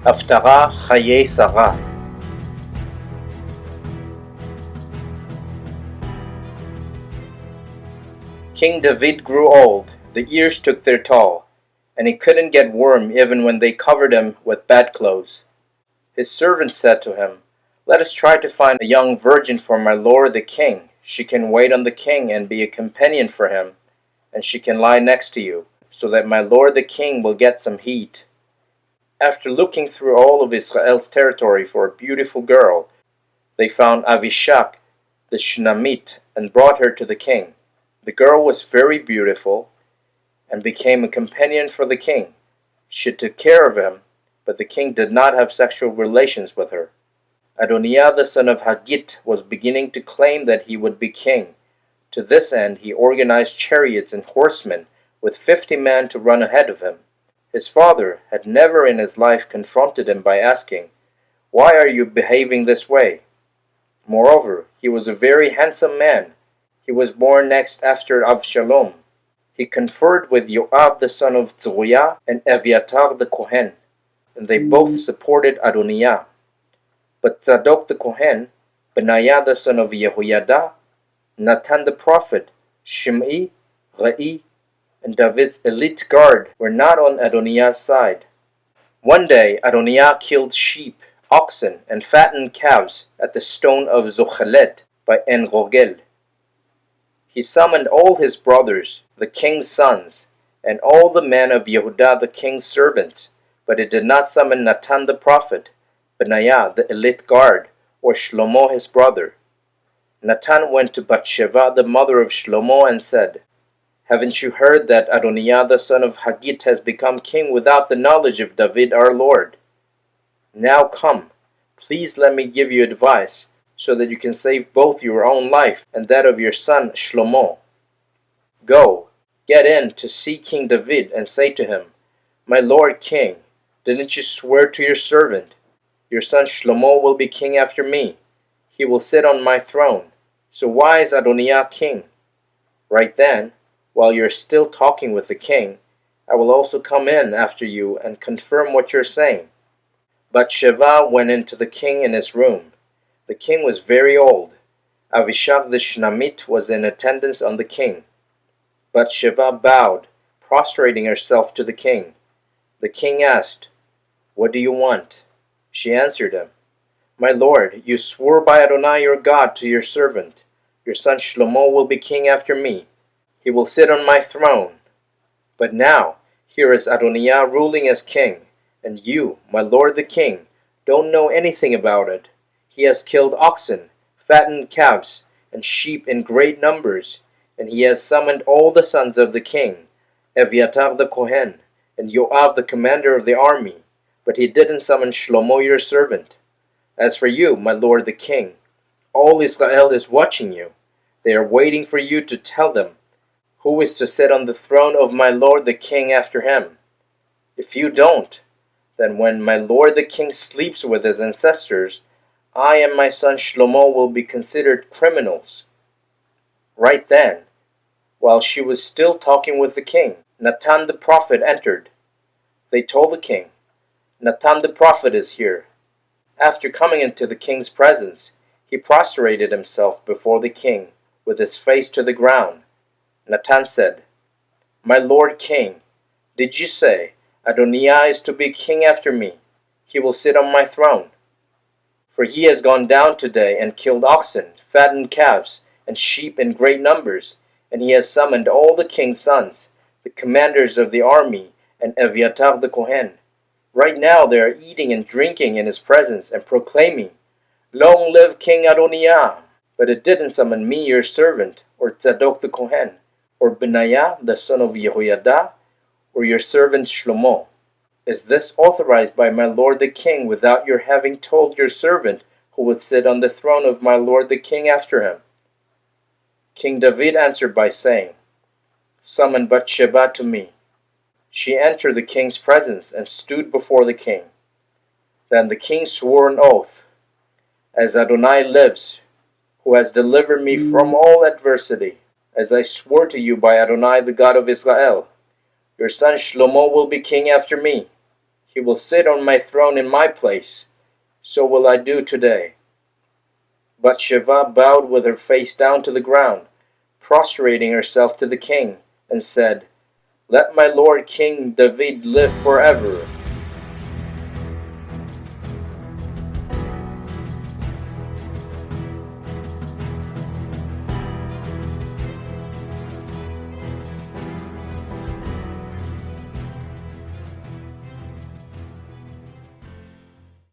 Haftarat Hayyei-Sarah. King David grew old, the years took their toll, and he couldn't get warm even when they covered him with bedclothes. His servants said to him, "Let us try to find a young virgin for my lord the king. She can wait on the king and be a companion for him, and she can lie next to you, so that my lord the king will get some heat." After looking through all of Israel's territory for a beautiful girl, they found Avishag the Shunammite and brought her to the king. The girl was very beautiful and became a companion for the king. She took care of him, but the king did not have sexual relations with her. Adoniah the son of Haggith was beginning to claim that he would be king. To this end he organized chariots and horsemen with 50 men to run ahead of him. His father had never in his life confronted him by asking, "Why are you behaving this way?" Moreover, he was a very handsome man. He was born next after Avshalom. He conferred with Yoav the son of Zeruiah and Eviatar the Kohen, and they both supported Adoniah. But Zadok the Kohen, Benaiah the son of Yehoiada, Nathan the prophet, Shimei, Rei, and David's elite guard were not on Adoniah's side. One day Adoniah killed sheep, oxen, and fattened calves at the stone of Zochelet by En Rogel. He summoned all his brothers, the king's sons, and all the men of Yehudah the king's servants, but he did not summon Nathan the prophet, Benaiah the elite guard, or Shlomo his brother. Nathan went to Bathsheba the mother of Shlomo and said, "Haven't you heard that Adoniah the son of Haggith has become king without the knowledge of David our Lord? Now come, please let me give you advice, so that you can save both your own life and that of your son Shlomo. Go, get in to see King David and say to him, 'My lord king, didn't you swear to your servant, your son Shlomo will be king after me? He will sit on my throne. So why is Adoniah king?' Right then, while you're still talking with the king, I will also come in after you and confirm what you're saying." Bathsheba went into the king in his room. The king was very old. Avishag the Shunammite was in attendance on the king. Bathsheba bowed, prostrating herself to the king. The king asked, "What do you want?" She answered him, "My lord, you swore by Adonai your God to your servant, 'Your son Shlomo will be king after me. He will sit on my throne.' But now, here is Adoniah ruling as king, and you, my lord the king, don't know anything about it. He has killed oxen, fattened calves, and sheep in great numbers, and he has summoned all the sons of the king, Eviatar the Kohen, and Yoav the commander of the army, but he didn't summon Shlomo your servant. As for you, my lord the king, all Israel is watching you. They are waiting for you to tell them who is to sit on the throne of my lord the king after him. If you don't, then when my lord the king sleeps with his ancestors, I and my son Shlomo will be considered criminals." Right then, while she was still talking with the king, Nathan the prophet entered. They told the king, "Nathan the prophet is here." After coming into the king's presence, he prostrated himself before the king, with his face to the ground. Nathan said, "My lord king, did you say, 'Adoniah is to be king after me? He will sit on my throne'? For he has gone down today and killed oxen, fattened calves, and sheep in great numbers, and he has summoned all the king's sons, the commanders of the army, and Eviatar the Kohen. Right now they are eating and drinking in his presence and proclaiming, 'Long live King Adoniah!' But it didn't summon me, your servant, or Zadok the Kohen, or Benaiah the son of Yehoiada, or your servant Shlomo. Is this authorized by my lord the king without your having told your servant who would sit on the throne of my lord the king after him?" King David answered by saying, "Summon Bathsheba to me." She entered the king's presence and stood before the king. Then the king swore an oath, "As Adonai lives, who has delivered me from all adversity, as I swore to you by Adonai the God of Israel, your son Shlomo will be king after me. He will sit on my throne in my place. So will I do today." Bathsheba bowed with her face down to the ground, prostrating herself to the king, and said, "Let my lord King David live forever."